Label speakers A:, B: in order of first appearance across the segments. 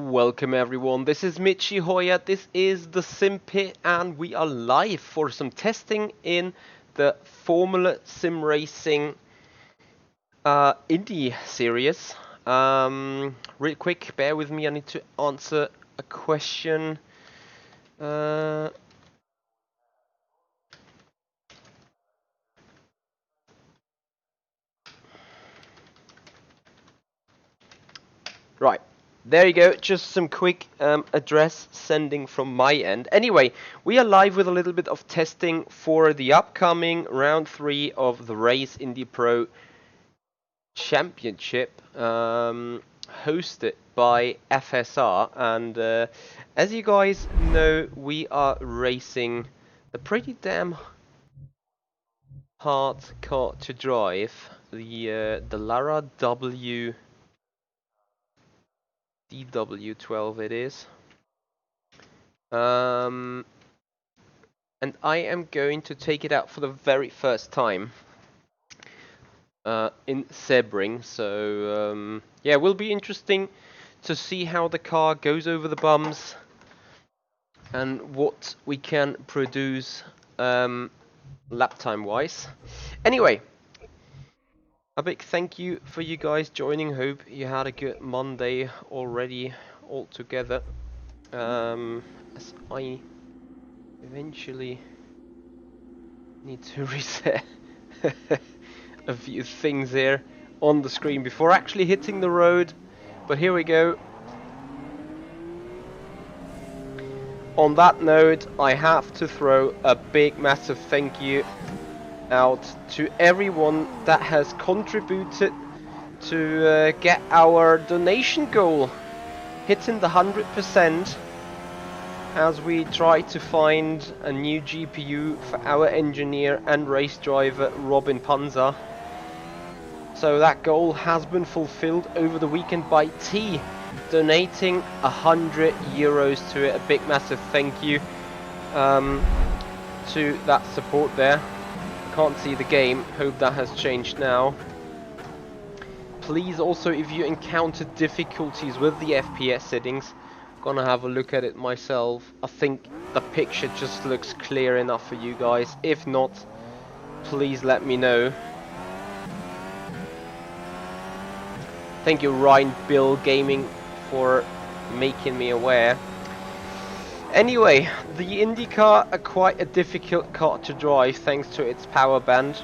A: Welcome everyone, this is Michi Hoya, this is the Sim Pit and we are live for some testing in the Formula SimRacing Indy series. Real quick, bear with me, I need to answer a question. Right. There you go, just some quick address sending from my end. Anyway, we are live with a little bit of testing for the upcoming round 3 of the Race Indy Pro Championship, hosted by FSR. And as you guys know, we are racing a pretty damn hard car to drive, the Lara DW12 it is. And I am going to take it out for the very first time in Sebring. So yeah, it will be interesting to see how the car goes over the bumps and what we can produce lap time wise. Anyway, a big thank you for you guys joining. Hope you had a good Monday already all together. As I eventually need to reset a few things here on the screen before actually hitting the road, but here we go. On that note, I have to throw a big massive thank you out to everyone that has contributed to get our donation goal hitting the 100%, as we try to find a new GPU for our engineer and race driver Robin Panzer. So that goal has been fulfilled over the weekend by T donating €100 to it. A big massive thank you to that support there. Can't see the game, hope that has changed now. Please also, if you encounter difficulties with the FPS settings, gonna have a look at it myself. I think the picture just looks clear enough for you guys. If not, please let me know. Thank you Ryan Bill Gaming for making me aware. Anyway, the Indy car are quite a difficult car to drive thanks to its power band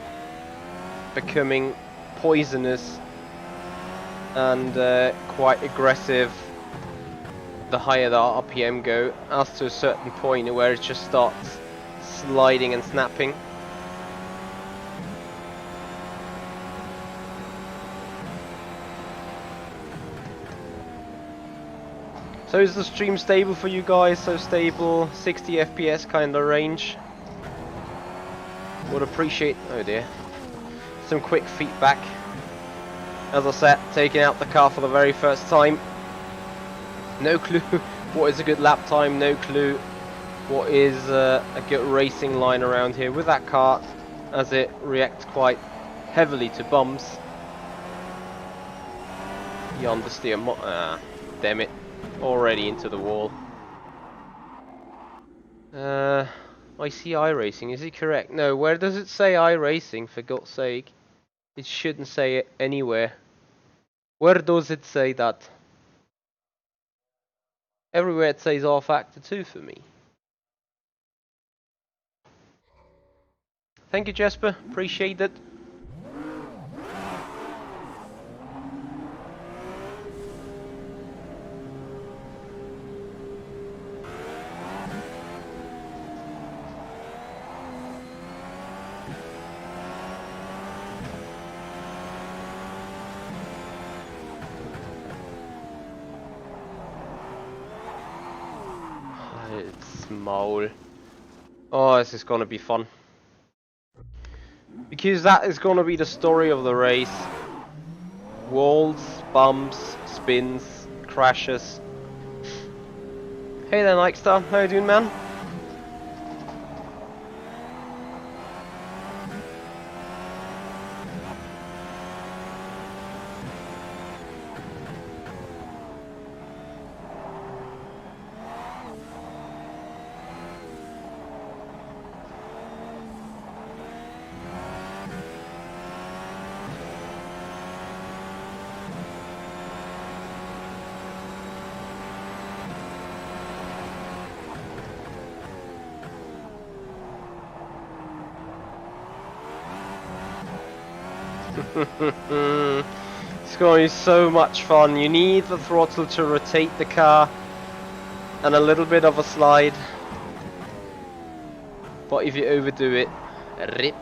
A: becoming poisonous and quite aggressive the higher the RPM go, as to a certain point where it just starts sliding and snapping. So is the stream stable for you guys? So stable, 60 FPS kind of range. Would appreciate, oh dear, some quick feedback. As I said, taking out the car for the very first time. No clue what is a good lap time, no clue what is a good racing line around here with that car, as it reacts quite heavily to bumps. The understeer, damn it, already into the wall. I see iRacing, is it correct? No, where does it say iRacing, for God's sake? It shouldn't say it anywhere. Where does it say that? Everywhere it says rFactor 2 for me. Thank you Jesper, appreciate it. It's small. Oh, this is gonna be fun. Because that is gonna be the story of the race. Walls, bumps, spins, crashes. Hey there Nightstar, how you doing man? It's going to be so much fun. You need the throttle to rotate the car and a little bit of a slide. But if you overdo it, rip.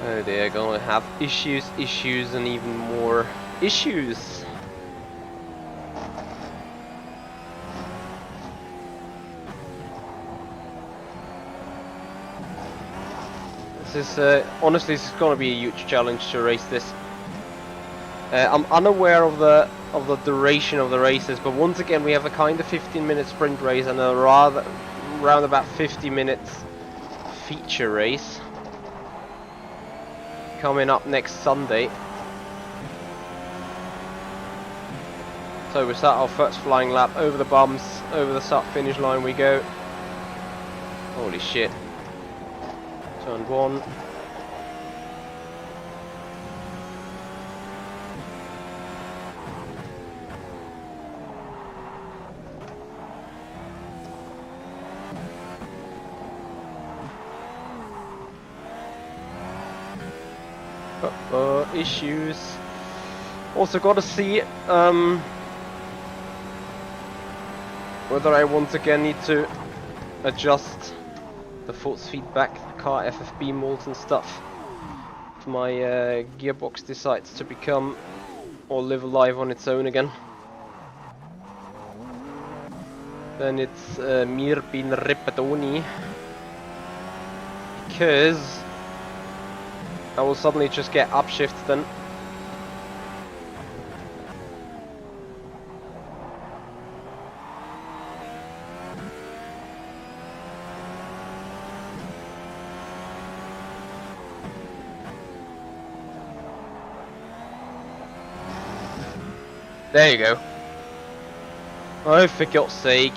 A: Oh, they're gonna have issues, and even more issues. This is honestly, this is gonna be a huge challenge to race this. I'm unaware of the duration of the races, but once again we have a kind of 15-minute sprint race and a around about 50 minutes feature race coming up next Sunday. So we start our first flying lap over the bumps, over the start finish line we go. Holy shit. Turn 1. Issues. Also got to see whether I once again need to adjust the force feedback, the car FFB molds and stuff. If my gearbox decides to become or live alive on its own again, then it's mir bin ripetoni, because I will suddenly just get upshift then. There you go. Oh, for God's sake.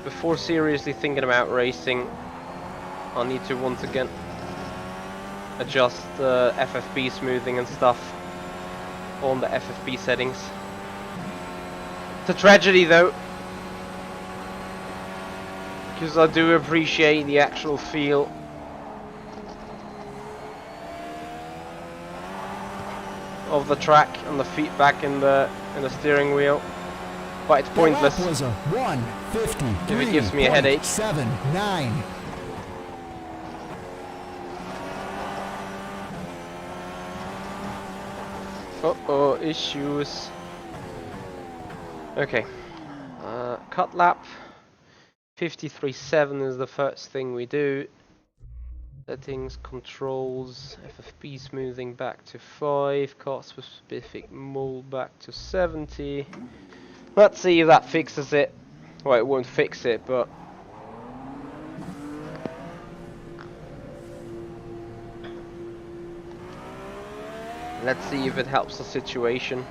A: Before seriously thinking about racing, I'll need to once again adjust the FFB smoothing and stuff on the FFB settings. It's a tragedy though, because I do appreciate the actual feel of the track and the feedback in the steering wheel. But it's pointless
B: was a 1:53,
A: if it gives me a headache.
B: 79.
A: Uh-oh, issues. Okay. Cut lap. 53.7 is the first thing we do. Settings, controls, FFB smoothing back to 5, car specific mold back to 70. Let's see if that fixes it. Well, it won't fix it, but let's see if it helps the situation.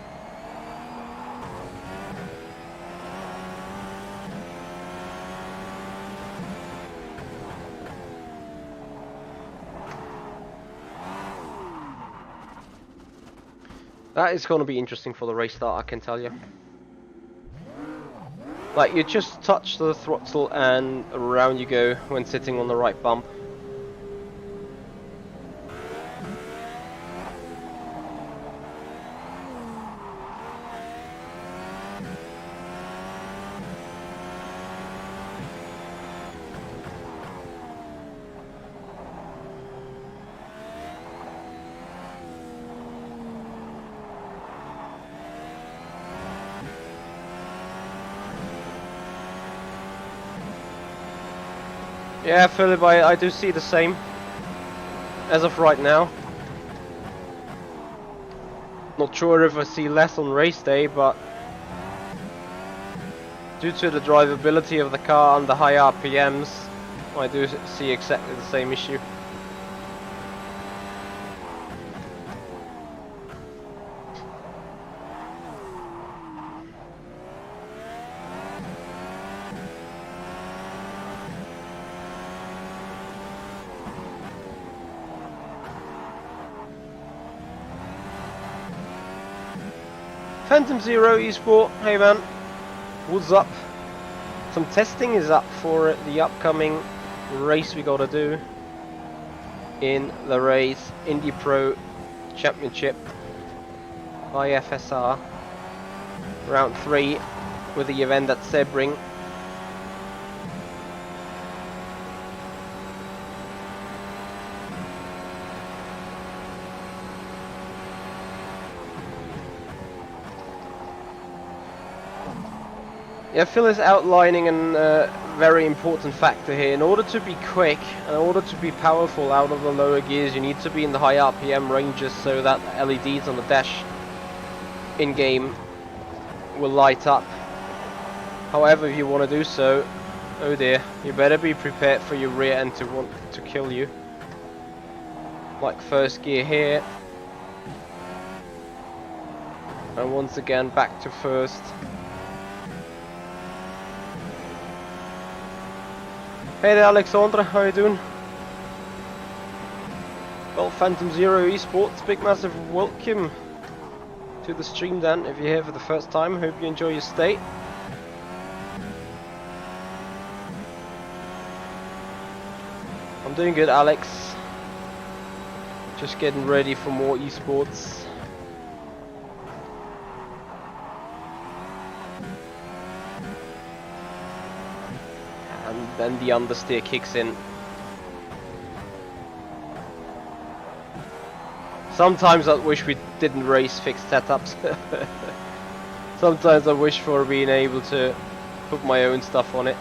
A: That is going to be interesting for the race start, I can tell you. Like, you just touch the throttle and around you go when sitting on the right bump. Yeah, Philip, I do see the same as of right now. Not sure if I see less on race day, but due to the drivability of the car and the high RPMs, I do see exactly the same issue. Phantom Zero Esport, hey man, what's up? Some testing is up for the upcoming race we gotta do in the race Indy Pro Championship IFSR round 3 with the event at Sebring. Yeah, Phil is outlining a very important factor here. In order to be quick, in order to be powerful out of the lower gears, you need to be in the high RPM ranges so that the LEDs on the dash in-game will light up. However, if you want to do so, oh dear, you better be prepared for your rear end to want to kill you. Like first gear here. And once again back to first. Hey there Alexandra, how you doing? Well, Phantom Zero Esports, big massive welcome to the stream then. If you're here for the first time, hope you enjoy your stay. I'm doing good, Alex. Just getting ready for more esports. And then the understeer kicks in. Sometimes I wish we didn't race fixed setups. Sometimes I wish for being able to put my own stuff on it.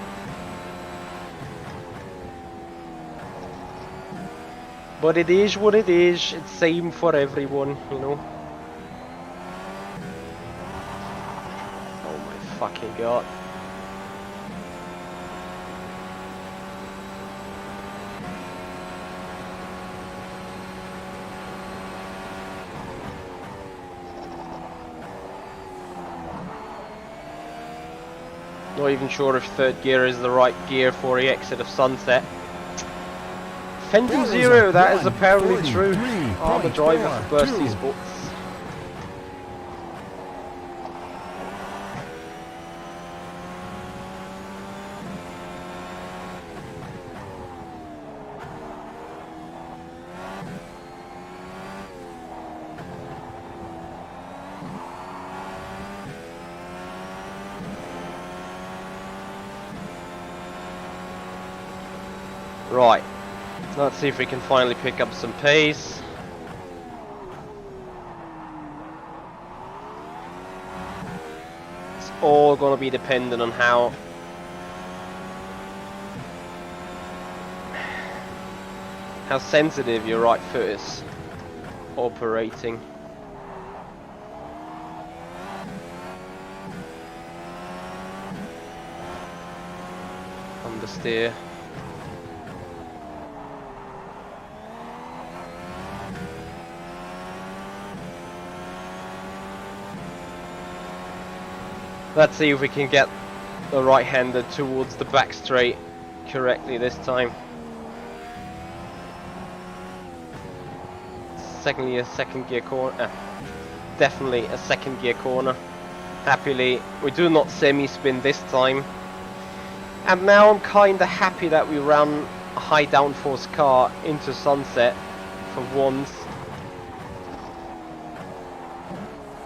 A: But it is what it is, it's same for everyone, you know. Oh my fucking god. Not even sure if third gear is the right gear for the exit of Sunset. Phantom Zero, that is apparently true. I'm a driver for Burst Esports. Right, let's see if we can finally pick up some pace. It's all gonna be dependent on how sensitive your right foot is operating. Understeer. Let's see if we can get the right-hander towards the back straight correctly this time. Secondly, a second gear corner. Definitely a second gear corner. Happily, we do not semi-spin this time. And now I'm kinda happy that we ran a high downforce car into Sunset for once.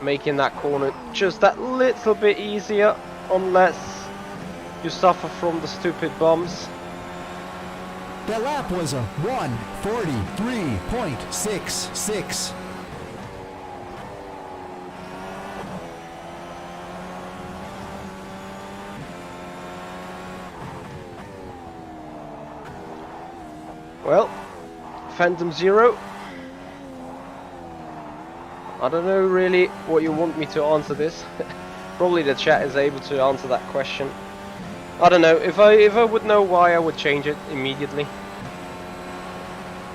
A: Making that corner just that little bit easier, unless you suffer from the stupid bumps.
B: The lap was a 1:43.66.
A: Well, Phantom Zero. I don't know really what you want me to answer this. Probably the chat is able to answer that question. I don't know, if I would know why, I would change it immediately.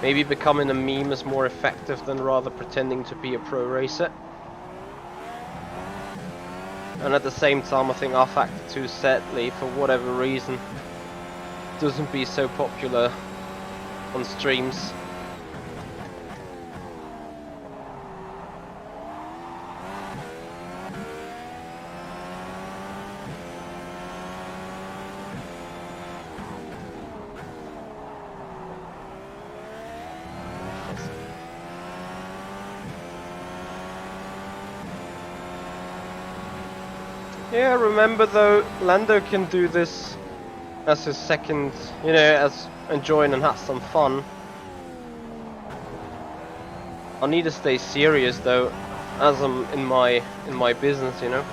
A: Maybe becoming a meme is more effective than rather pretending to be a pro racer. And at the same time, I think rFactor 2 sadly, for whatever reason, doesn't be so popular on streams. Yeah, remember though, Lando can do this as his second, you know, as enjoying and have some fun. I need to stay serious though, as I'm in my business, you know.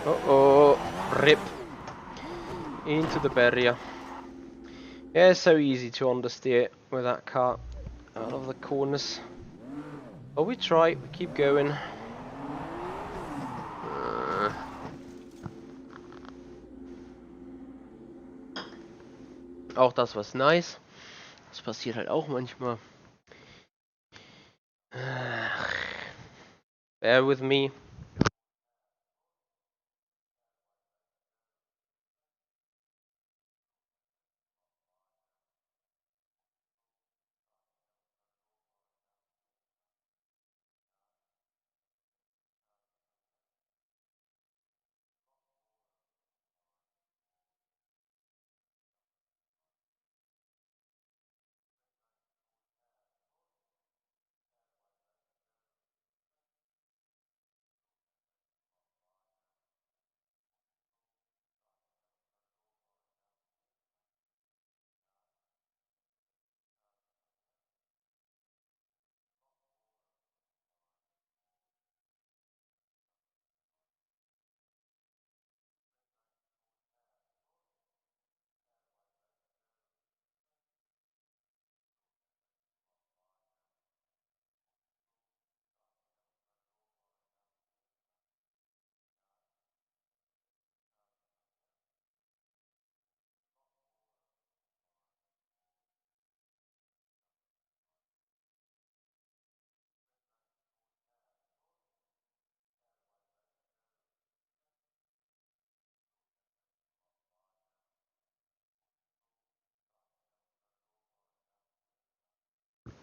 A: Uh-oh, rip into the barrier. Yeah, it's so easy to understeer with that car out of the corners. But we try, we keep going. Auch das was nice. Das passiert halt auch manchmal. Bear with me.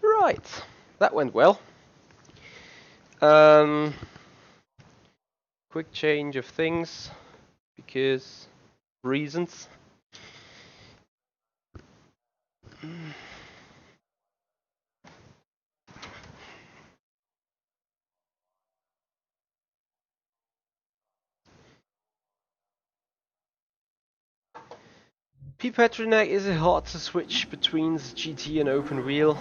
A: Right, that went well. Quick change of things because reasons. P Petronac is hard to switch between GT and open wheel.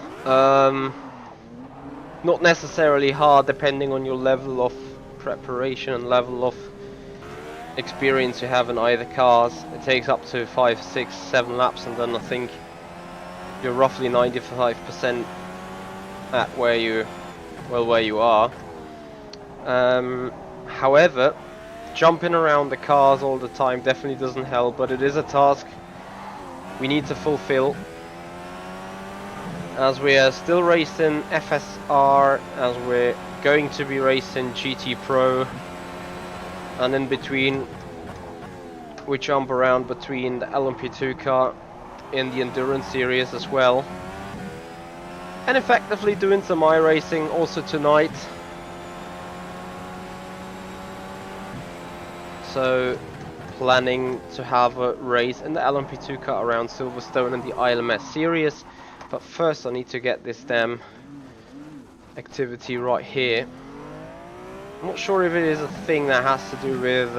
A: Not necessarily hard, depending on your level of preparation and level of experience you have in either cars. It takes up to 5, 6, 7 laps, and then I think you're roughly 95% at where you are. However, jumping around the cars all the time definitely doesn't help, but it is a task we need to fulfill, as we are still racing FSR, as we're going to be racing GT Pro, and in between we jump around between the LMP2 car in the Endurance Series as well, and effectively doing some iRacing also tonight. So planning to have a race in the LMP2 car around Silverstone and the ILMS Series, but first I need to get this damn activity right here. I'm not sure if it is a thing that has to do with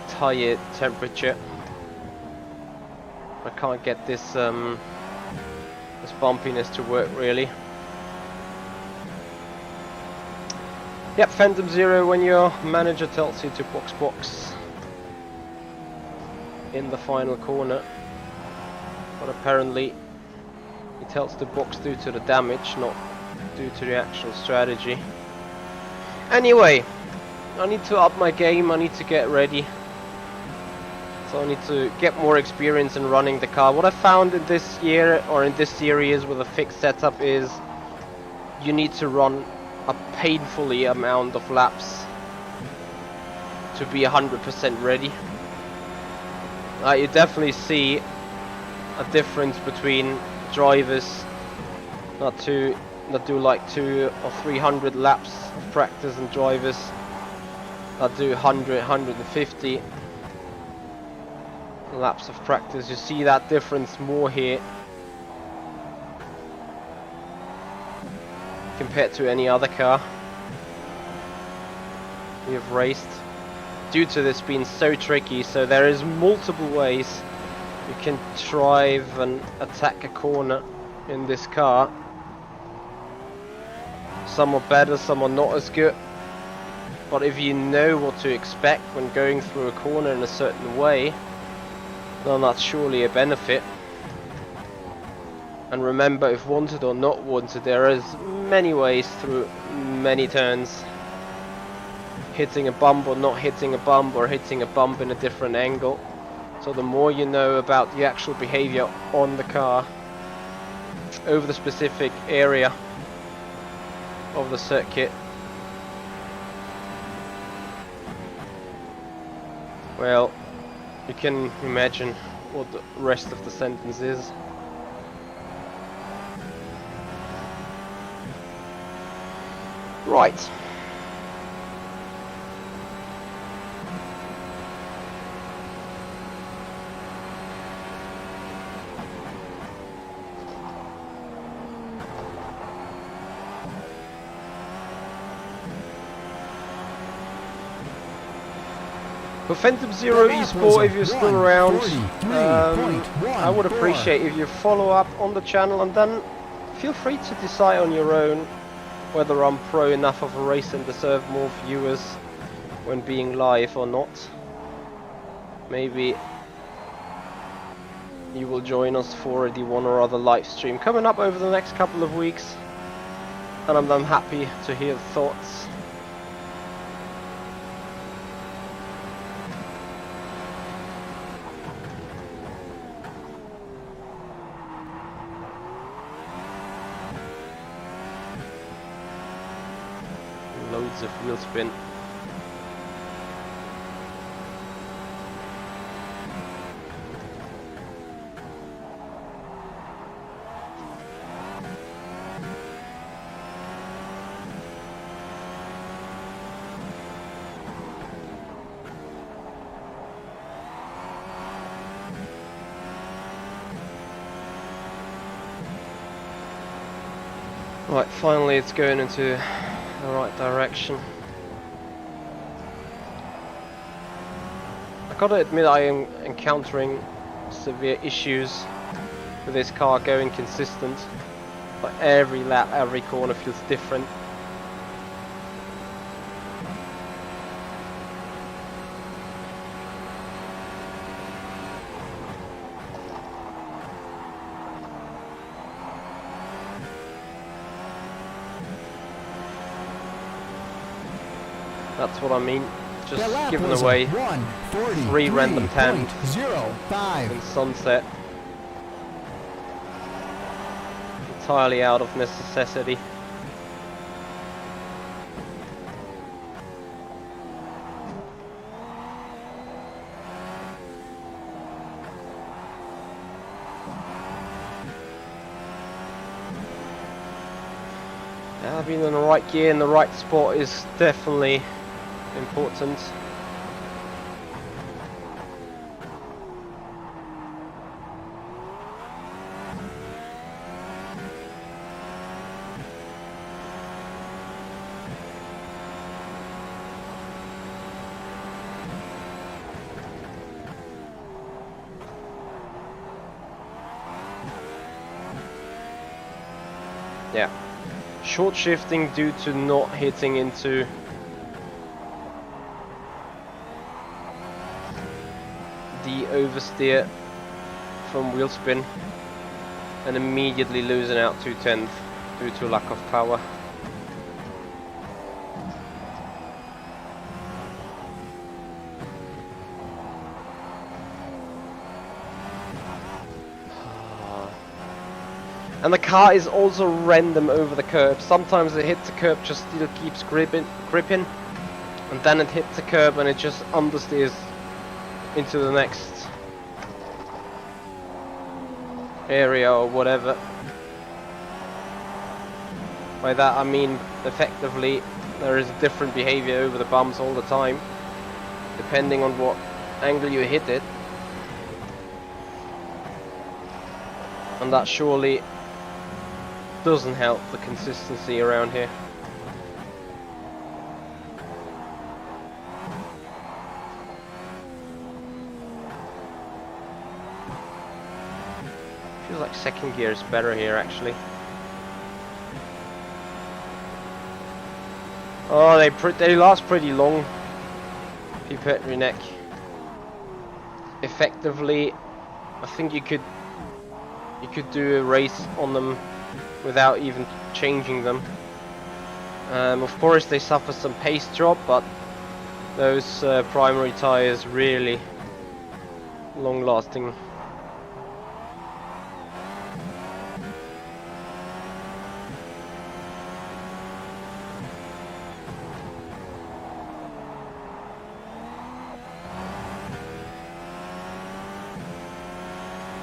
A: tire temperature. I can't get this this bumpiness to work really. Yep, Phantom Zero when your manager tells you to box in the final corner, but apparently he tells the box due to the damage, not due to the actual strategy. Anyway, I need to up my game, I need to get ready. So I need to get more experience in running the car. What I found in this year, or in this series with a fixed setup, is you need to run a painfully amount of laps to be 100% ready. You definitely see a difference between drivers that do like 200 or 300 laps of practice, and drivers I'll do 100, 150 laps of practice. You see that difference more here compared to any other car we have raced, due to this being so tricky. So there is multiple ways you can drive and attack a corner in this car. Some are better, some are not as good, but if you know what to expect when going through a corner in a certain way, then that's surely a benefit. And remember, if wanted or not wanted, there is many ways through many turns. Hitting a bump or not hitting a bump, or hitting a bump in a different angle. So the more you know about the actual behavior on the car over the specific area of the circuit, well, you can imagine what the rest of the sentence is. Right. For Phantom Zero Esport, if you're still around, I would appreciate if you follow up on the channel, and then feel free to decide on your own whether I'm pro enough of a race and deserve more viewers when being live or not. Maybe you will join us for the one or other live stream coming up over the next couple of weeks, and I'm happy to hear the thoughts. Loads of wheel spin. Right, finally it's going into the right direction. I gotta admit, I am encountering severe issues with this car going consistent. But every lap, every corner feels different. That's what I mean. Just giving away 3 random tens in sunset. Entirely out of necessity. Being in the right gear in the right spot is definitely important. Yeah. Short shifting due to not hitting into the oversteer from wheel spin and immediately losing out 2/10 due to lack of power. And the car is also random over the curb. Sometimes it hits the curb, just still keeps gripping, and then it hits the curb and it just understeers into the next area or whatever. By that I mean effectively there is a different behavior over the bumps all the time, depending on what angle you hit it. And that surely doesn't help the consistency around here. Feels like second gear is better here actually. Oh, they last pretty long. Pipette neck. Effectively, I think you could do a race on them without even changing them. Of course, they suffer some pace drop, but those primary tires really long-lasting.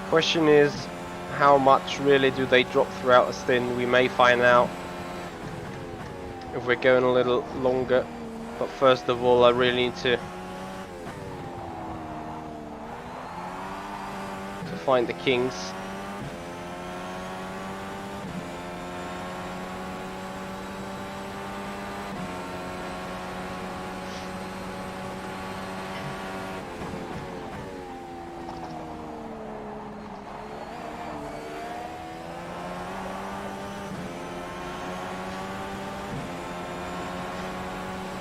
A: Question is, how much really do they drop throughout a stint? We may find out if we're going a little longer. But first of all, I really need to find the kings.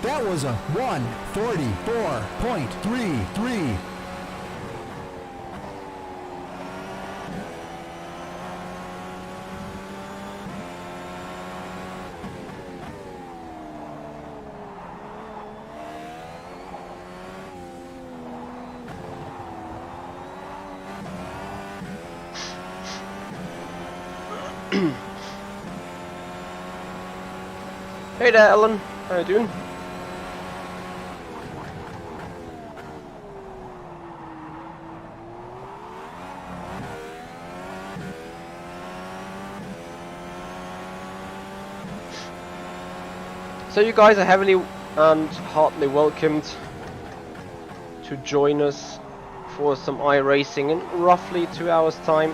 B: That was a 1:44.33.
A: Hey there, Ellen. How you doing? So you guys are heavily and heartily welcomed to join us for some iRacing in roughly 2 hours time,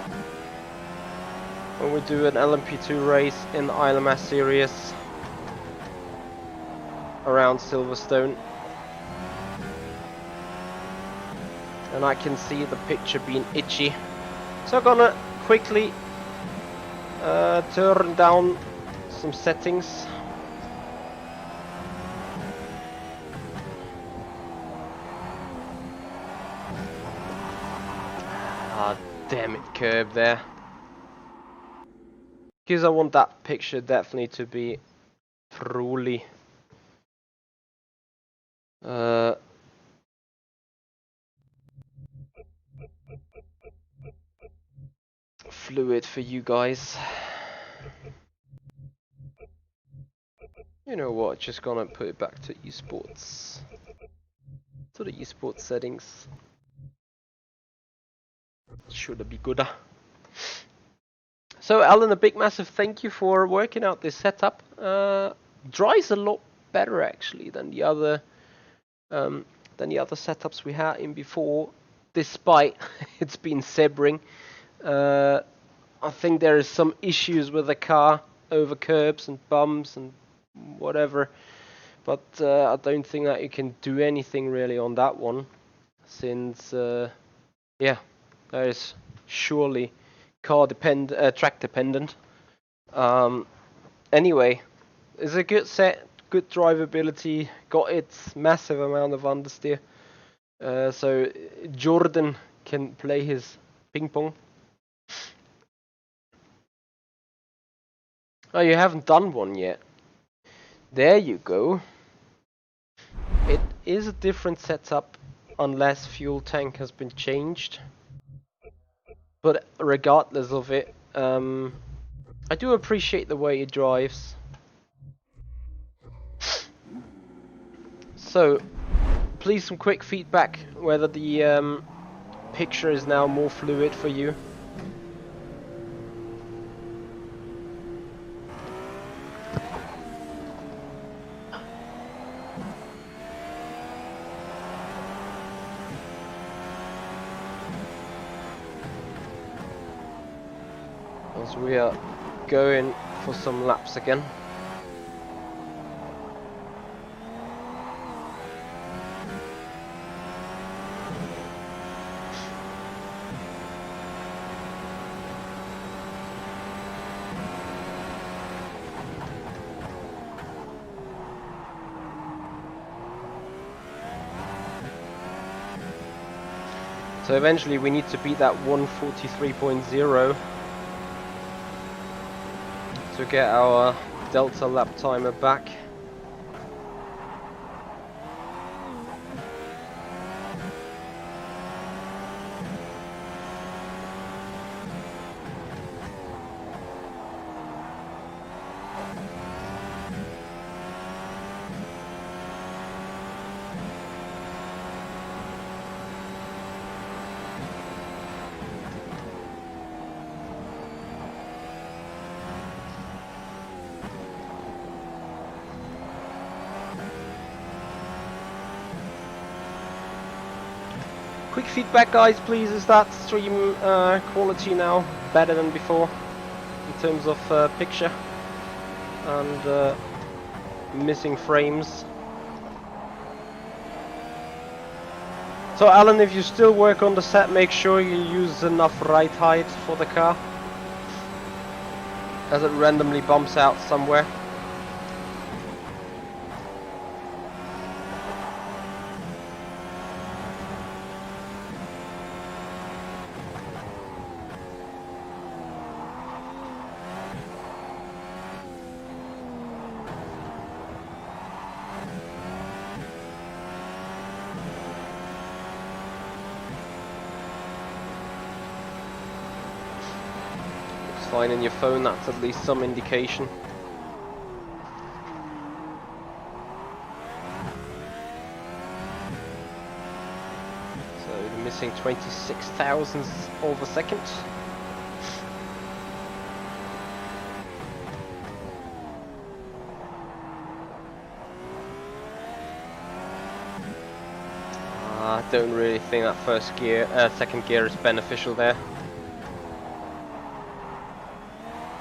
A: when we do an LMP2 race in the Isle of Mass series around Silverstone. And I can see the picture being itchy, so I'm gonna quickly turn down some settings. Ah, damn it, curb there. Because I want that picture definitely to be truly fluid for you guys. You know what, just gonna put it back to esports. To the esports settings. Should be good. So Alan, a big massive thank you for working out this setup. Dries a lot better actually than the other setups we had in before, despite it's been Sebring. I think there is some issues with the car over curbs and bumps and whatever, but I don't think that you can do anything really on that one, since yeah, that is surely track dependent. Anyway, it's a good set, good drivability, got its massive amount of understeer, so Jordan can play his ping pong. Oh, you haven't done one yet. There you go. It is a different setup unless fuel tank has been changed. But regardless of it, I do appreciate the way it drives. So, please some quick feedback whether the picture is now more fluid for you. as we are going for some laps again. So eventually we need to beat that 1:43.0 to get our Delta lap timer back. Quick feedback, guys, please. Is that stream quality now better than before in terms of picture and missing frames? So Alan, if you still work on the set, make sure you use enough ride height for the car, as it randomly bumps out somewhere. Fine in your phone, that's at least some indication. So you're missing 26 thousandths of a second. I don't really think that second gear is beneficial there.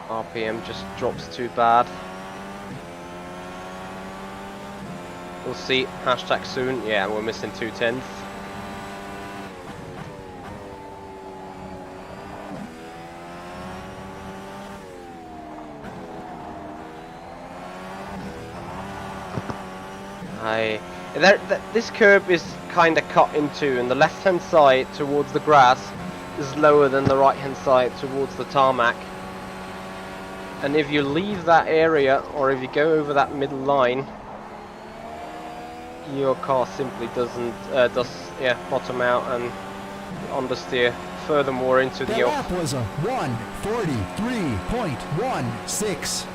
A: RPM just drops too bad. We'll see. Hashtag soon. Yeah, we're missing 2/10. This curb is kind of cut in two, and the left-hand side towards the grass is lower than the right-hand side towards the tarmac. And if you leave that area, or if you go over that middle line, your car simply doesn't bottom out and understeer furthermore into the off.
B: That was a 1:43.16.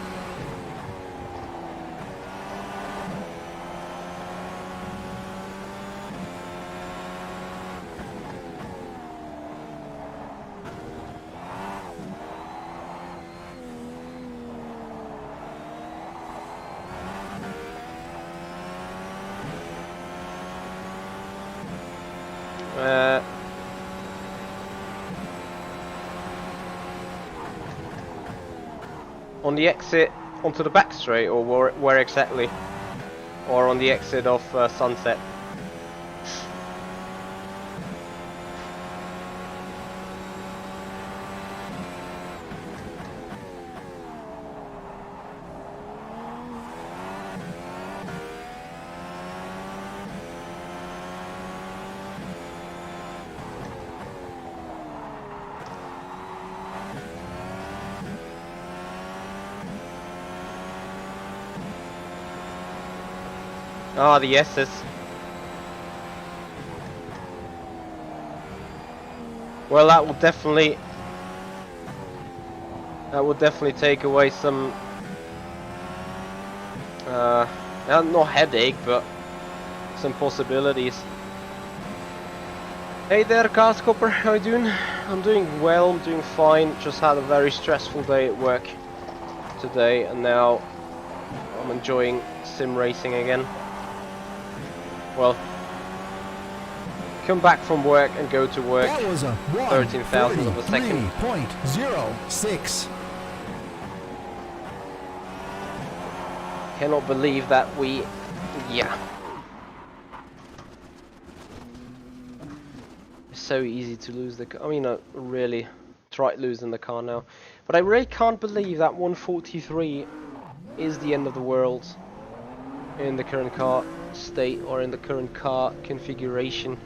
A: On the exit onto the back straight, or where exactly? Or on the exit of Sunset? Ah, the S's. Well, that will definitely take away some not headache, but some possibilities. Hey there, Copper, how you doing? I'm doing well, I'm doing fine. Just had a very stressful day at work today, and now I'm enjoying sim racing again. Well, come back from work and go to work.
B: That was a
A: 13,000 of a second.
B: 1:43.06.
A: Cannot believe that we... Yeah. It's so easy to lose the car. I mean, I really tried losing the car now. But I really can't believe that 143 is the end of the world in the current car state or in the current car configuration.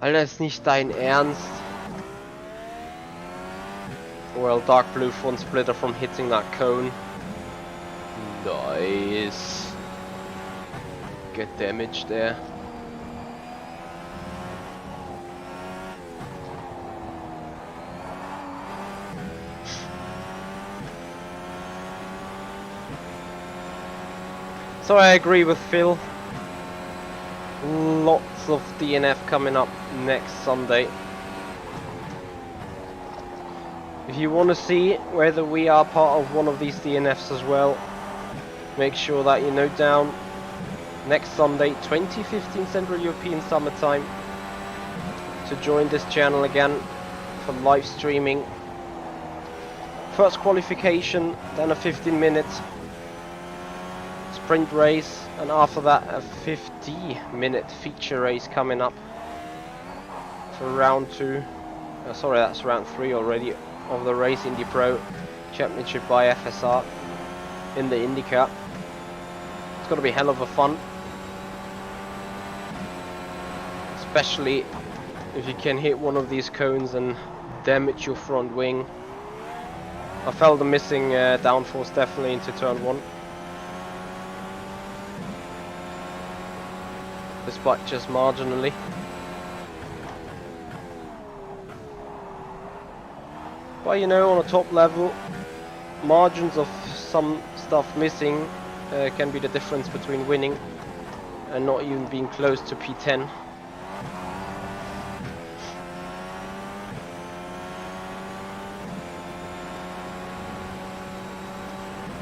A: Alter, ist nicht dein Ernst. Well, dark blue front splitter from hitting that cone. Nice. Get damage there. So I agree with Phil. Lots of DNF coming up next Sunday. If you want to see whether we are part of one of these DNFs as well, make sure that you note down next Sunday, 2015 Central European Summertime, to join this channel again for live streaming. First qualification, then a 15-minute sprint race, and after that a 50-minute feature race coming up for round 2. Sorry, that's round 3 already of the race, Indy Pro Championship by FSR in the IndyCar. It's going to be hell of a fun, especially if you can hit one of these cones and damage your front wing. I felt the missing downforce definitely into turn 1. Despite just marginally. But you know, on a top level, margins of some stuff missing can be the difference between winning and not even being close to P10.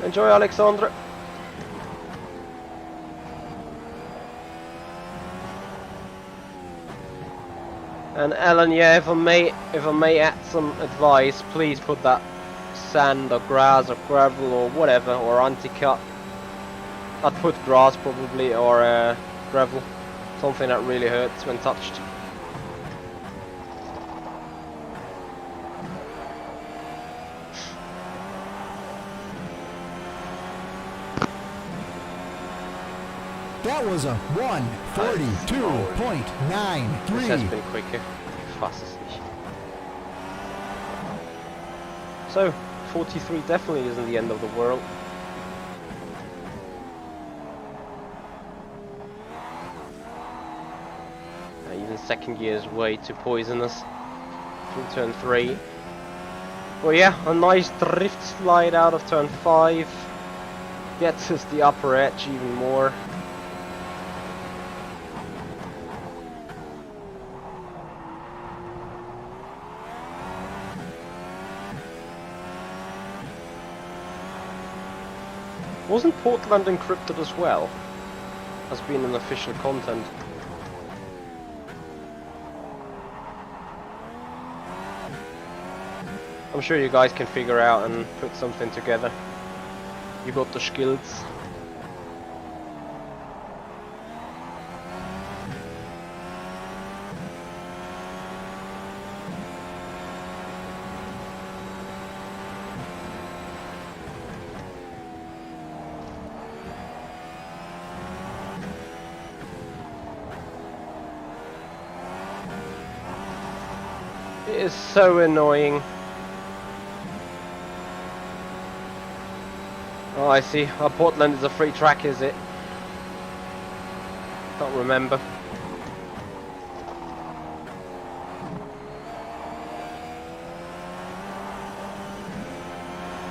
A: Enjoy, Alexandre. And Alan, yeah, if I may add some advice, please put that sand or grass or gravel or whatever, or anti-cut. I'd put grass probably, or gravel, something that really hurts when touched.
B: That was a 1:42.93.
A: This has been quicker. Ich fass es nicht. So, 43 definitely isn't the end of the world. Even second gear is way too poisonous through turn 3. Well, yeah, a nice drift slide out of turn 5 gets us the upper edge even more. Wasn't Portland encrypted as well? Has been an official content. I'm sure you guys can figure out and put something together. You got the skills. It is so annoying. Oh, I see. Portland is a free track, is it? Can't remember.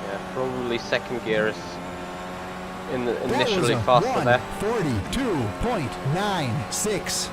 A: Yeah, probably second gear is initially faster there.
B: 42.96.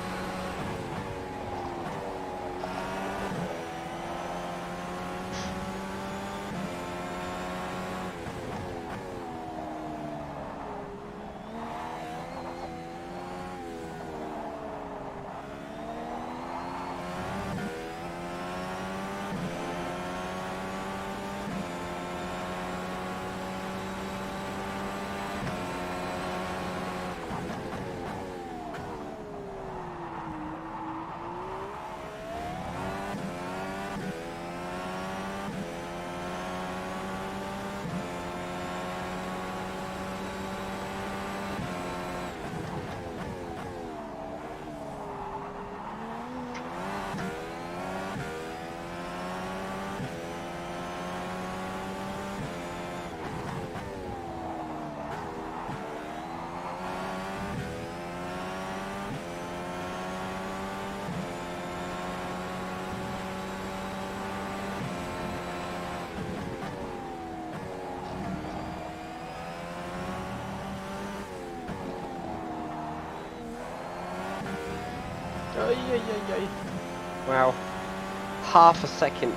A: Wow, half a second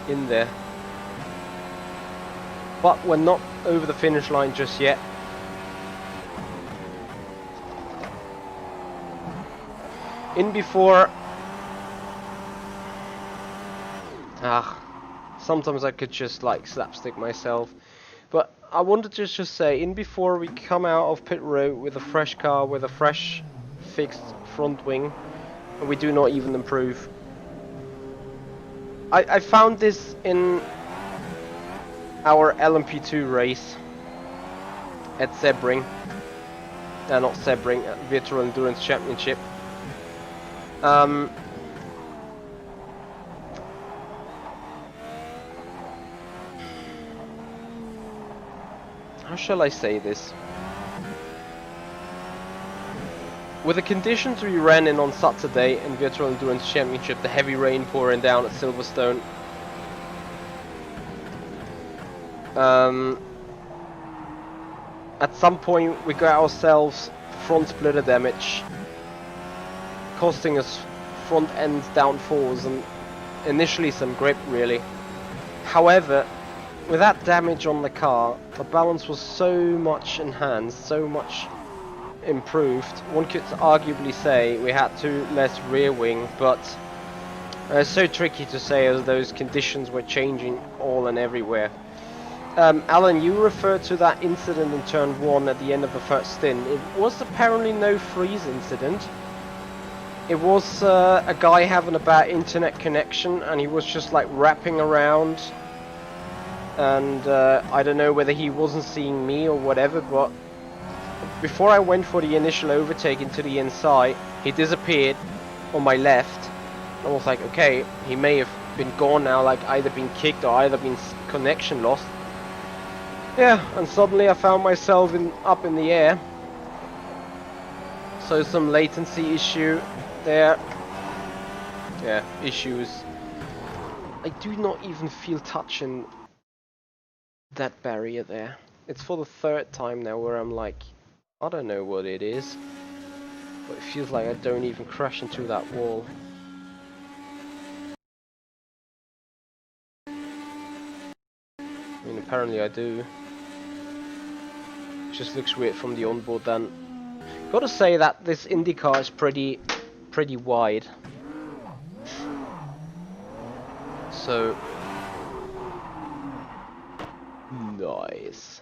A: in there. But we're not over the finish line just yet. In before... sometimes I could just like slapstick myself. But I wanted to just say, in before we come out of pit road with a fresh car, with a fresh fixed front wing, and we do not even improve. I found this in our LMP2 race at Sebring. Not Sebring, Virtual Endurance Championship. How shall I say this? With the conditions we ran in on Saturday in Virtual Endurance Championship, the heavy rain pouring down at Silverstone, at some point we got ourselves front splitter damage, costing us front end downforce and initially some grip really. However, with that damage on the car, the balance was so much enhanced, so much improved. One could arguably say we had two less rear wing, but it's so tricky to say as those conditions were changing all and everywhere. Alan, you referred to that incident in turn 1 at the end of the first stint. It was apparently no freeze incident. It was a guy having a bad internet connection and he was just like wrapping around, and I don't know whether he wasn't seeing me or whatever, but before I went for the initial overtake into the inside, he disappeared on my left. I was like, okay, he may have been gone now, like either been kicked or either been connection lost. Yeah, and suddenly I found myself up in the air. So some latency issue there. Yeah, issues. I do not even feel touching that barrier there. It's for the third time now where I'm like, I don't know what it is, but it feels like I don't even crash into that wall. I mean, apparently I do. It just looks weird from the onboard then. Gotta say that this Indy car is pretty wide. So nice.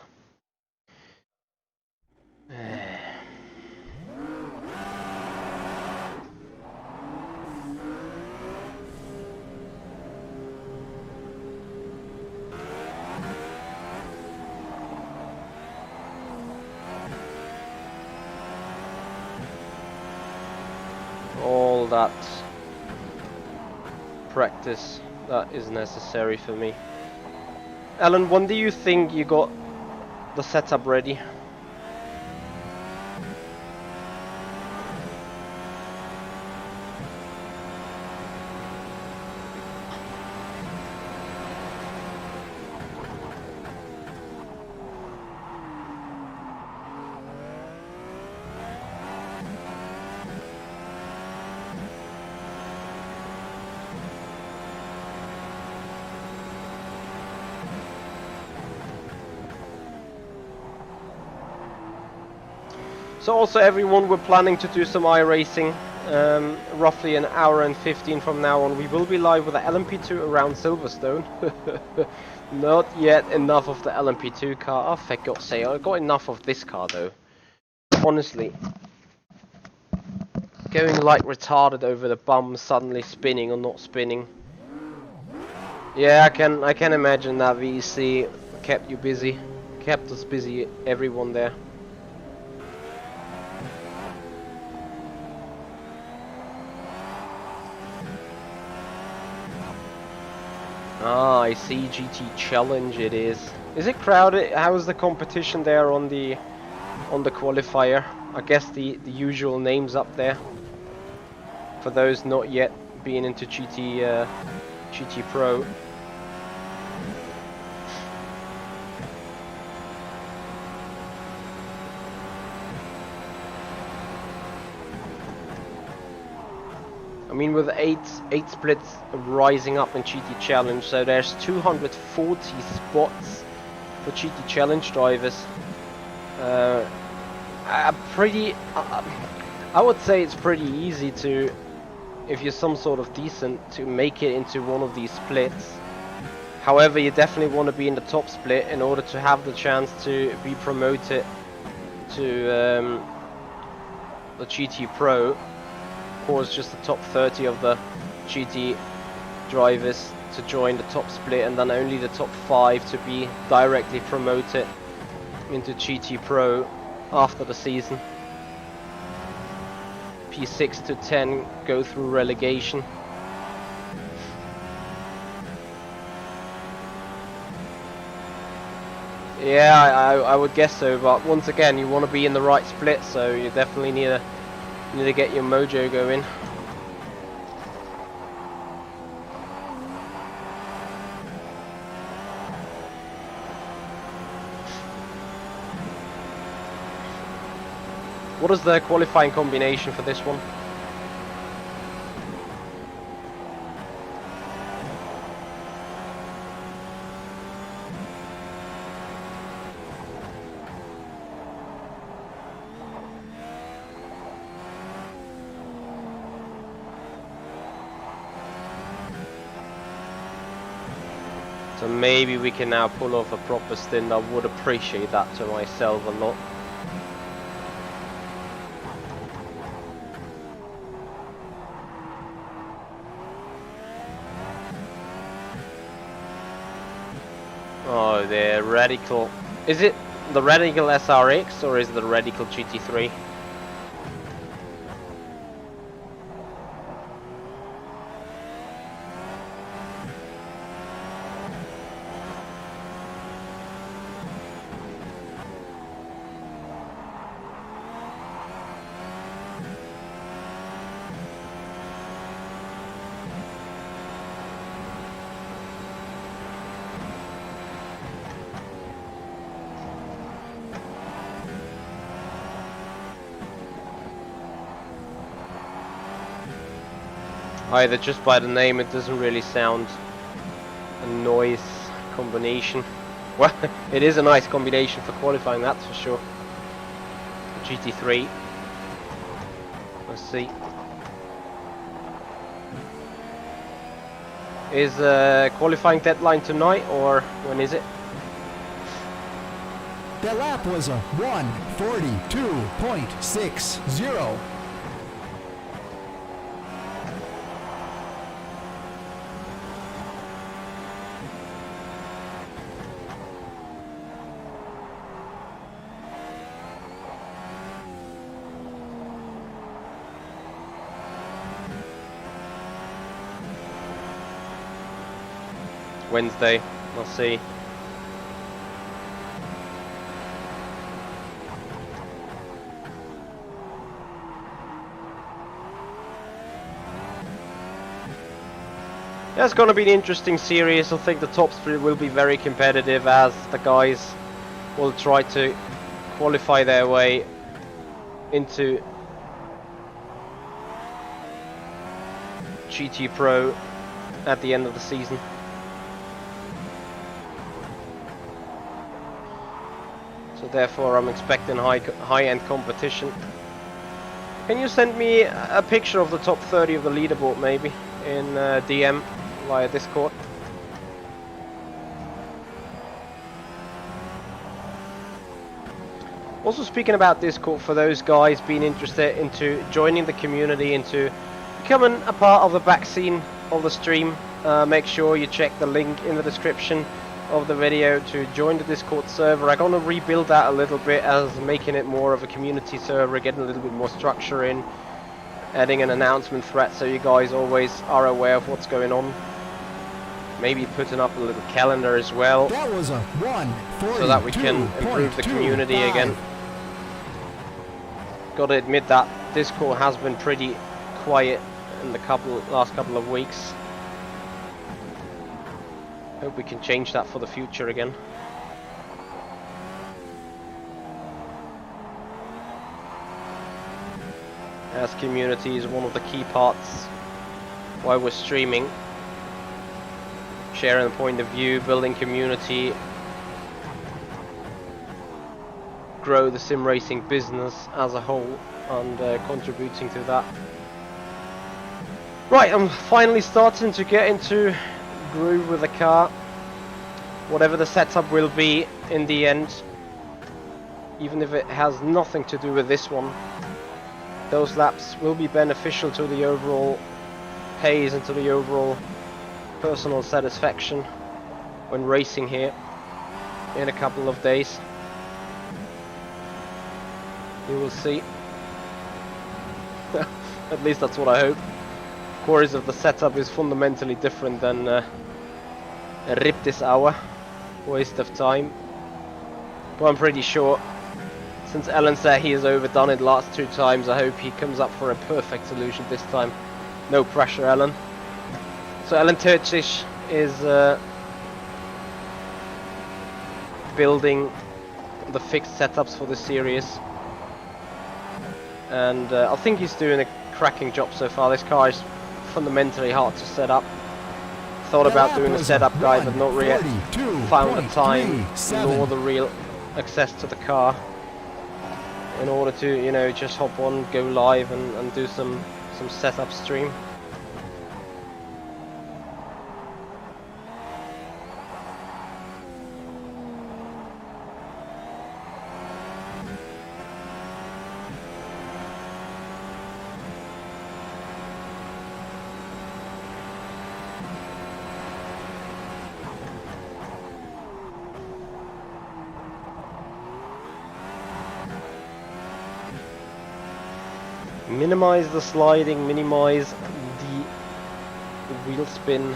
A: All that practice that is necessary for me. Alan, when do you think you got the setup ready? So also everyone, we're planning to do some iRacing roughly an hour and 15 from now on. We will be live with the LMP2 around Silverstone. Not yet enough of the LMP2 car, oh, for God's sake, I got enough of this car though. Honestly. Going like retarded over the bumps, suddenly spinning or not spinning. Yeah, I can imagine that VC kept you busy. Kept us busy, everyone there. Ah, I see. GT Challenge it is. Is it crowded? How is the competition there on the qualifier? I guess the usual names up there. For those not yet being into GT Pro. I mean, with eight splits rising up in GT Challenge, so there's 240 spots for GT Challenge drivers. I would say it's pretty easy to, if you're some sort of decent, to make it into one of these splits. However, you definitely want to be in the top split in order to have the chance to be promoted to the GT Pro. Of course, just the top 30 of the GT drivers to join the top split, and then only the top 5 to be directly promoted into GT Pro after the season. P6 to 10 go through relegation. Yeah, I would guess so, but once again, you want to be in the right split, so you definitely need to get your mojo going. What is the qualifying combination for this one? So maybe we can now pull off a proper stint. I would appreciate that to myself a lot. Oh, the Radical. Is it the Radical SRX or is it the Radical GT3? Either just by the name, it doesn't really sound a noise combination. Well, it is a nice combination for qualifying, that's for sure. GT3. Let's see. Is qualifying deadline tonight, or when is it?
B: The lap was a 1:42.60.
A: Wednesday. We'll see. Yeah, it's going to be an interesting series. I think the top three will be very competitive, as the guys will try to qualify their way into GT Pro at the end of the season. So therefore I'm expecting high-end competition. Can you send me a picture of the top 30 of the leaderboard maybe in DM via Discord? Also, speaking about Discord, for those guys being interested into joining the community, into becoming a part of the back scene of the stream, make sure you check the link in the description of the video to join the Discord server. I'm gonna rebuild that a little bit, as making it more of a community server, getting a little bit more structure in, adding an announcement thread so you guys always are aware of what's going on. Maybe putting up a little calendar as well,
B: That was a 1:42.25.
A: so that we can improve the community again. Gotta admit that Discord has been pretty quiet in the last couple of weeks. Hope we can change that for the future again. As community is one of the key parts why we're streaming. Sharing the point of view, building community, grow the sim racing business as a whole, and contributing to that. Right, I'm finally starting to get into groove with the car. Whatever the setup will be in the end, even if it has nothing to do with this one, those laps will be beneficial to the overall pace and to the overall personal satisfaction when racing here in a couple of days. You will see. At least that's what I hope. Of course, if the setup is fundamentally different, then rip this hour, waste of time. But I'm pretty sure, since Alan said he has overdone it last 2 times, I hope he comes up for a perfect solution this time. No pressure, Alan. So Alan Turcic is building the fixed setups for the series, and I think he's doing a cracking job so far. This car is fundamentally hard to set up. Thought about doing a setup guide, but not really found the time nor the real access to the car in order to, you know, just hop on, go live and do some setup stream. Minimize the sliding, minimize the wheel spin.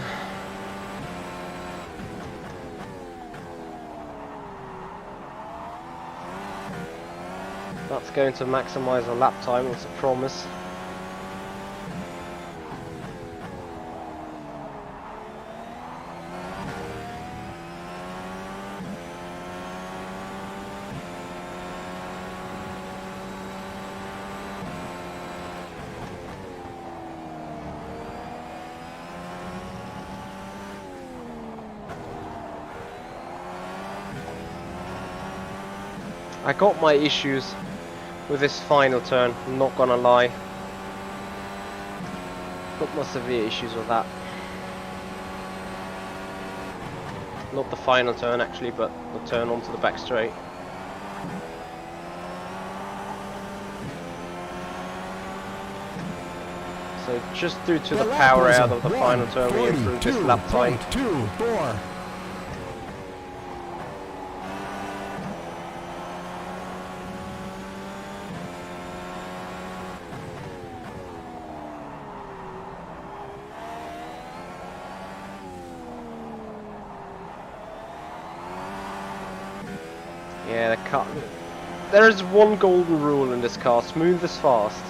A: That's going to maximize the lap time, that's a promise. I got my issues with this final turn, I'm not gonna lie. Got my severe issues with that. Not the final turn actually, but the turn onto the back straight. So just due to the power out of the final turn, we improved this lap time.
B: 1:42.24.
A: car. There is one golden rule in this car: smooth is fast.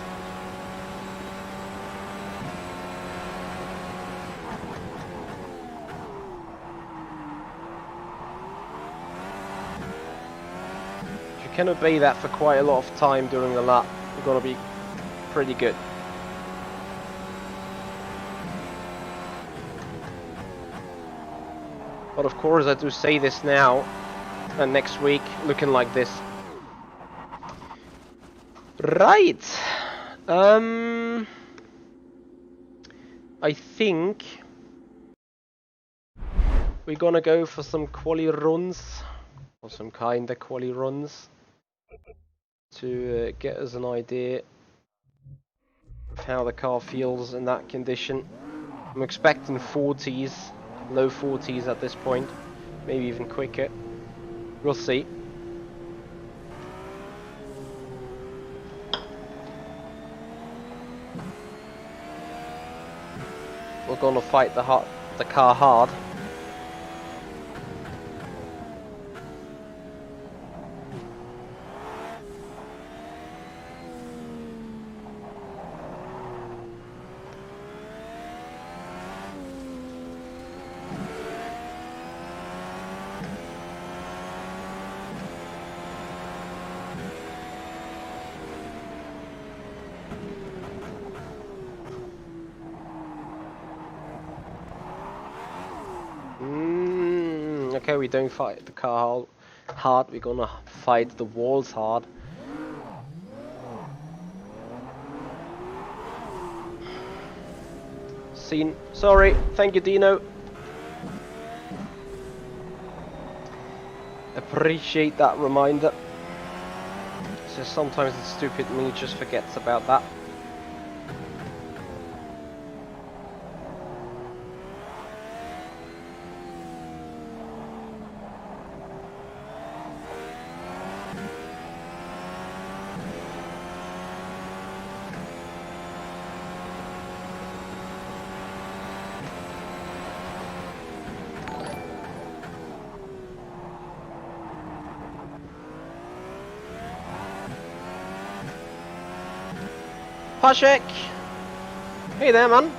A: If you can obey that for quite a lot of time during the lap, you're gonna be pretty good. But of course I do say this now, and next week looking like this. Right. I think we're gonna go for some quali runs, or some kinda quali runs, to get us an idea of how the car feels in that condition. I'm expecting 40s, low 40s at this point, maybe even quicker. We'll see. We're gonna fight the car hard. Okay, we don't fight the car hard, we're gonna fight the walls hard. Scene. Sorry, thank you, Dino. Appreciate that reminder. So sometimes the stupid me just forgets about that. Pashek! Hey there, man.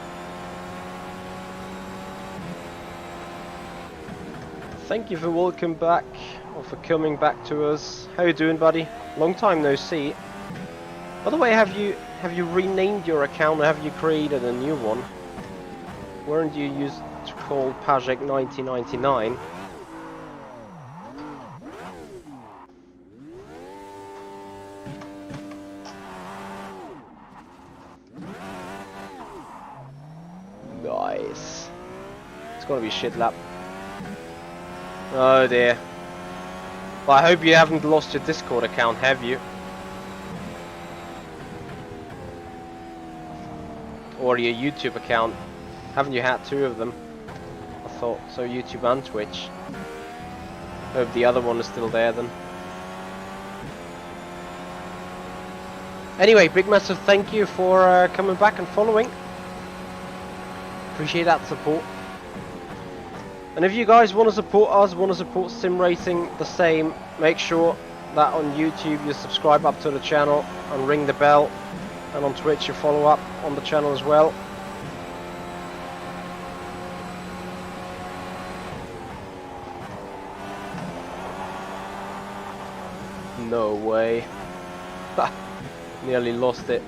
A: Thank you for welcome back, or for coming back to us. How you doing, buddy? Long time no see. By the way, have you renamed your account, or have you created a new one? Weren't you used to call Pajek 1999? Nice. It's gonna be a shit lap. Oh dear. Well, I hope you haven't lost your Discord account, have you? Or your YouTube account. Haven't you had two of them? I thought so, YouTube and Twitch. Hope the other one is still there then. Anyway, big massive thank you for coming back and following. Appreciate that support. And if you guys want to support us, want to support SimRacing the same, make sure that on YouTube you subscribe up to the channel and ring the bell, and on Twitch you follow up on the channel as well. No way. Nearly lost it.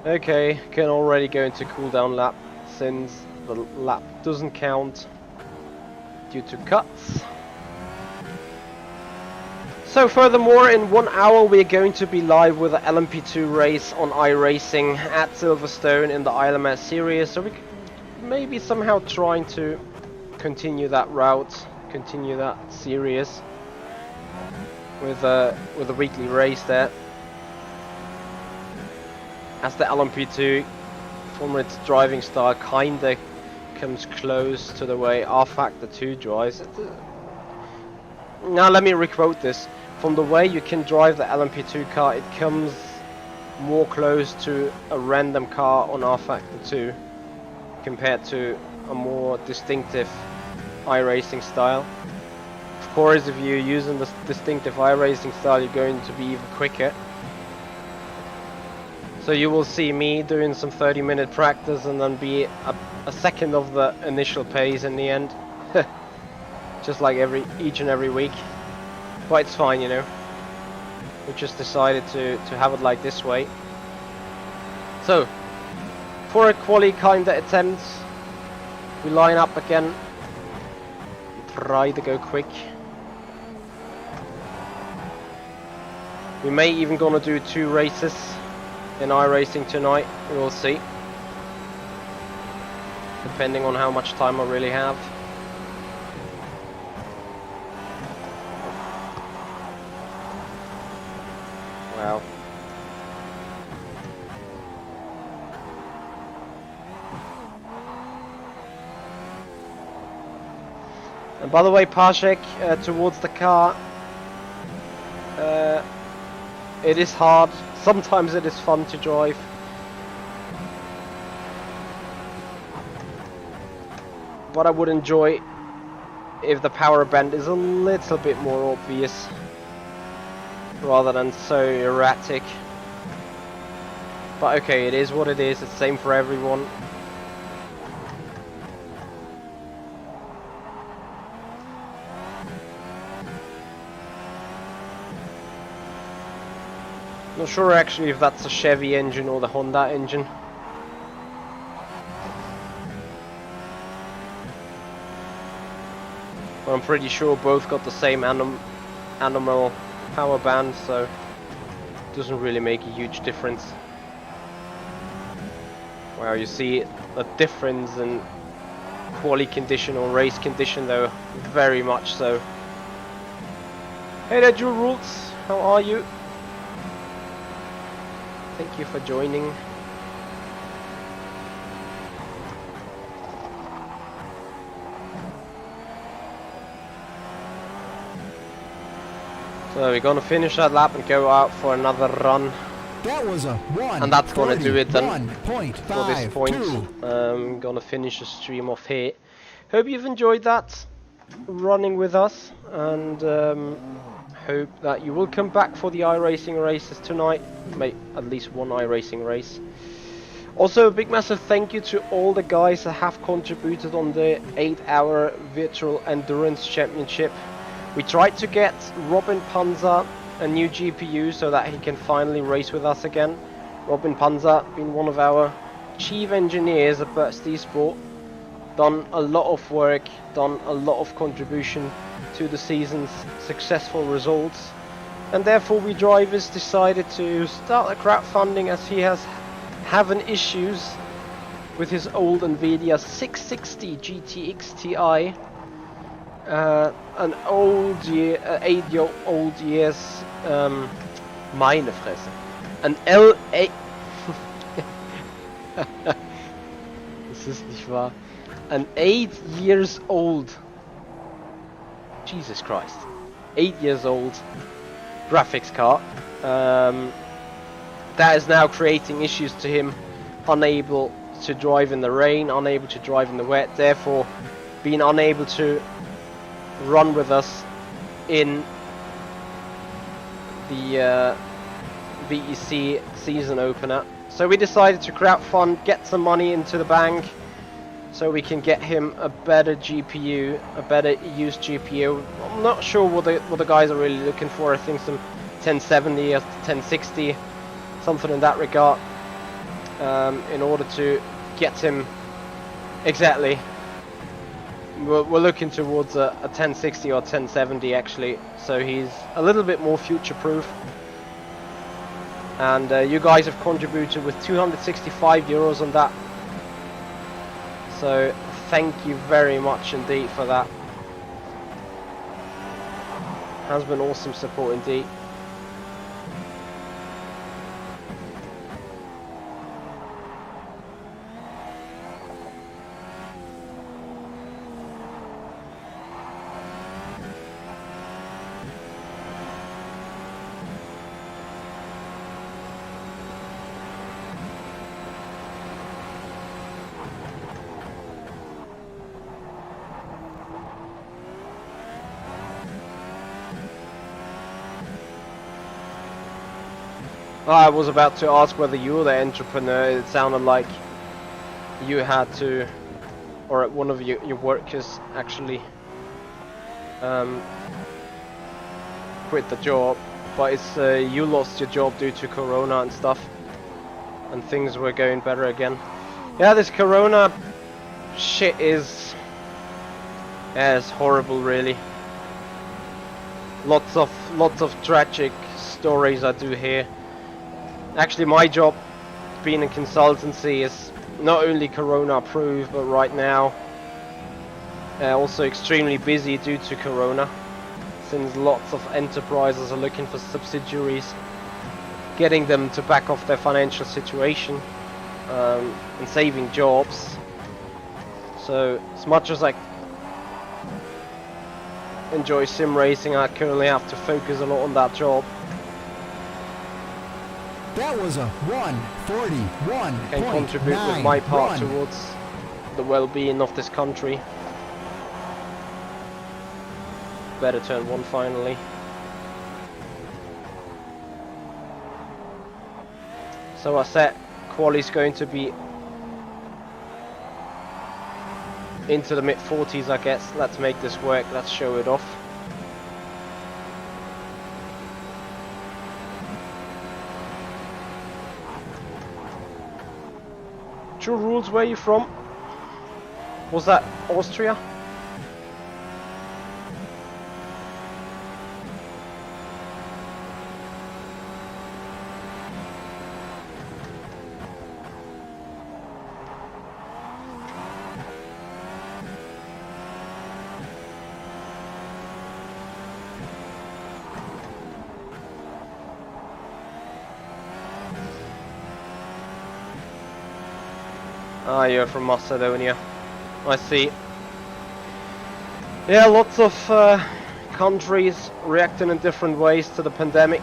A: Okay, can already go into cooldown lap since the lap doesn't count due to cuts. So furthermore, in 1 hour we're going to be live with the LMP2 race on iRacing at Silverstone in the ILMS series, so we maybe somehow trying to continue that route, continue that series with a weekly race there. As the LMP2 from its driving style kinda comes close to the way rFactor 2 drives. Now let me requote this. From the way you can drive the LMP2 car, it comes more close to a random car on rFactor 2 compared to a more distinctive iRacing style. Of course, if you're using this distinctive iRacing style, you're going to be even quicker. So you will see me doing some 30-minute practice and then be a second of the initial pace in the end. Just like each and every week. But it's fine, you know. We just decided to have it like this way. So, for a quali kinda attempt, we line up again. Try to go quick. We may even gonna do 2 races in iRacing tonight. We will see. Depending on how much time I really have. Wow. And by the way, Pashek, towards the car, it is hard. Sometimes it is fun to drive. But I would enjoy if the power band is a little bit more obvious, rather than so erratic. But okay, it is what it is. It's the same for everyone. Not sure actually if that's a Chevy engine or the Honda engine. But I'm pretty sure both got the same animal power band, so it doesn't really make a huge difference. Wow, you see a difference in quali condition or race condition though, very much so. Hey there, Drew Rules, how are you? Thank you for joining. So we're gonna finish that lap and go out for another run.
B: That was a 1.
A: And that's gonna do it then for this
B: 1.52.
A: point. Gonna finish the stream off here. Hope you've enjoyed that running with us, and hope that you will come back for the iRacing races tonight. Make at least one iRacing race. Also, a big massive thank you to all the guys that have contributed on the 8-hour virtual endurance championship. We tried to get Robin Panzer a new GPU so that he can finally race with us again. Robin Panzer, been one of our chief engineers at Burst Esport, done a lot of work, done a lot of contribution to the season's successful results, and therefore we drivers decided to start a crowdfunding, as he has having issues with his old Nvidia 660 GTX Ti, an old 8-year-old years, meine Fresse, an L8, das ist nicht wahr, an 8 years old, Jesus Christ, 8 years old graphics card, that is now creating issues to him, unable to drive in the rain, unable to drive in the wet, therefore being unable to run with us in the VEC season opener. So we decided to crowdfund, get some money into the bank, so we can get him a better GPU, a better used GPU. I'm not sure what the guys are really looking for. I think some 1070 or 1060, something in that regard, in order to get him exactly. We're looking towards a 1060 or 1070 actually, so he's a little bit more future-proof. And you guys have contributed with 265 euros on that. So thank you very much indeed for that. Has been awesome support indeed. I was about to ask whether you were the entrepreneur. It sounded like you had to, or one of your workers actually quit the job, but it's you lost your job due to Corona and stuff, and things were going better again. Yeah, this Corona shit is horrible, really. Lots of tragic stories I do hear. Actually, my job, being in consultancy, is not only Corona approved, but right now also extremely busy due to Corona, since lots of enterprises are looking for subsidiaries, getting them to back off their financial situation and saving jobs. So as much as I enjoy sim racing, I currently have to focus a lot on that job.
B: That was a 1:41.9.
A: Can contribute with my part towards the well-being of this country. Better turn one finally. So I said quali's going to be into the mid-40s, I guess. Let's make this work, let's show it off. True rules, where are you from? Was that Austria? Ah, you're from Macedonia. I see. Yeah, lots of countries reacting in different ways to the pandemic.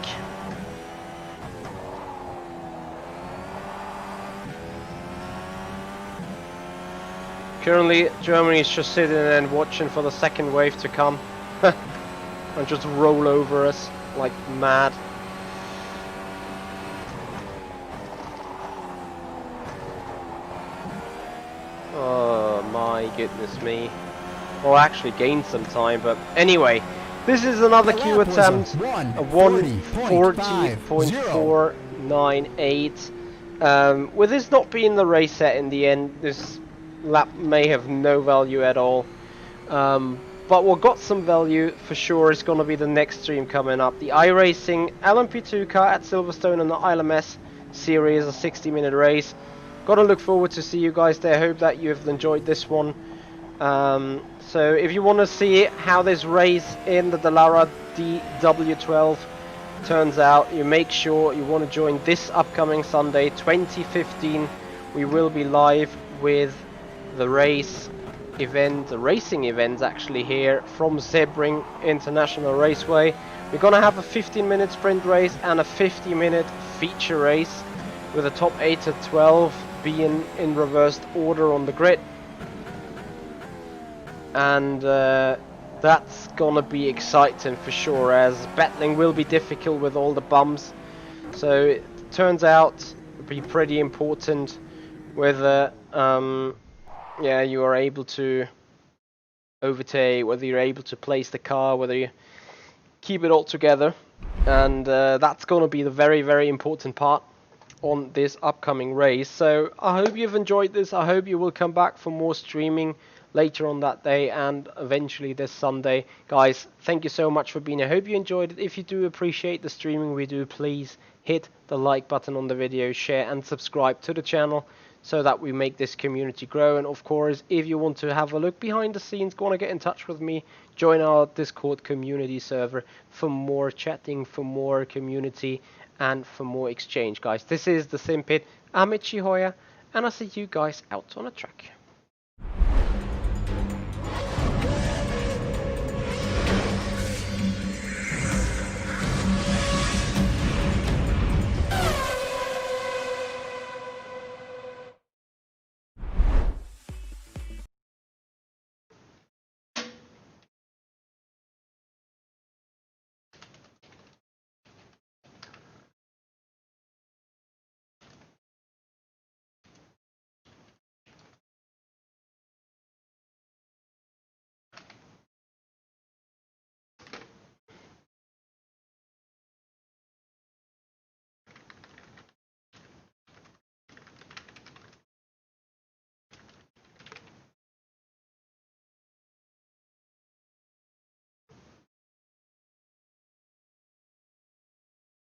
A: Currently, Germany is just sitting and watching for the second wave to come and just roll over us like mad. Oh my goodness me. Well, I actually gained some time, but anyway, this is another Q attempt, a 1:40.498. With this not being the race set in the end, this lap may have no value at all. But what got some value for sure is going to be the next stream coming up. The iRacing LMP2 car at Silverstone and the ILMS series, a 60-minute race. Gotta look forward to see you guys there. Hope that you have enjoyed this one. So if you want to see how this race in the Dallara DW12 turns out, you make sure you want to join this upcoming Sunday, 2015. We will be live with the race event, the racing events actually, here from Sebring International Raceway. We're gonna have a 15-minute sprint race and a 50-minute feature race with the top 8 to 12 being in reversed order on the grid. And that's gonna be exciting for sure, as battling will be difficult with all the bumps. So it turns out to be pretty important whether yeah, you are able to overtake, whether you're able to place the car, whether you keep it all together. And that's gonna be the very, very important part on this upcoming race. So I hope you've enjoyed this. I hope you will come back for more streaming later on that day and eventually this Sunday. Guys, thank you so much for being here. I hope you enjoyed it. If you do appreciate the streaming we do, please hit the like button on the video, share and subscribe to the channel so that we make this community grow. And of course, if you want to have a look behind the scenes, want to get in touch with me, join our Discord community server for more chatting, for more community and for more exchange. Guys, this is the Sim Pit. I'm Itchy Hoya and I'll see you guys out on the track.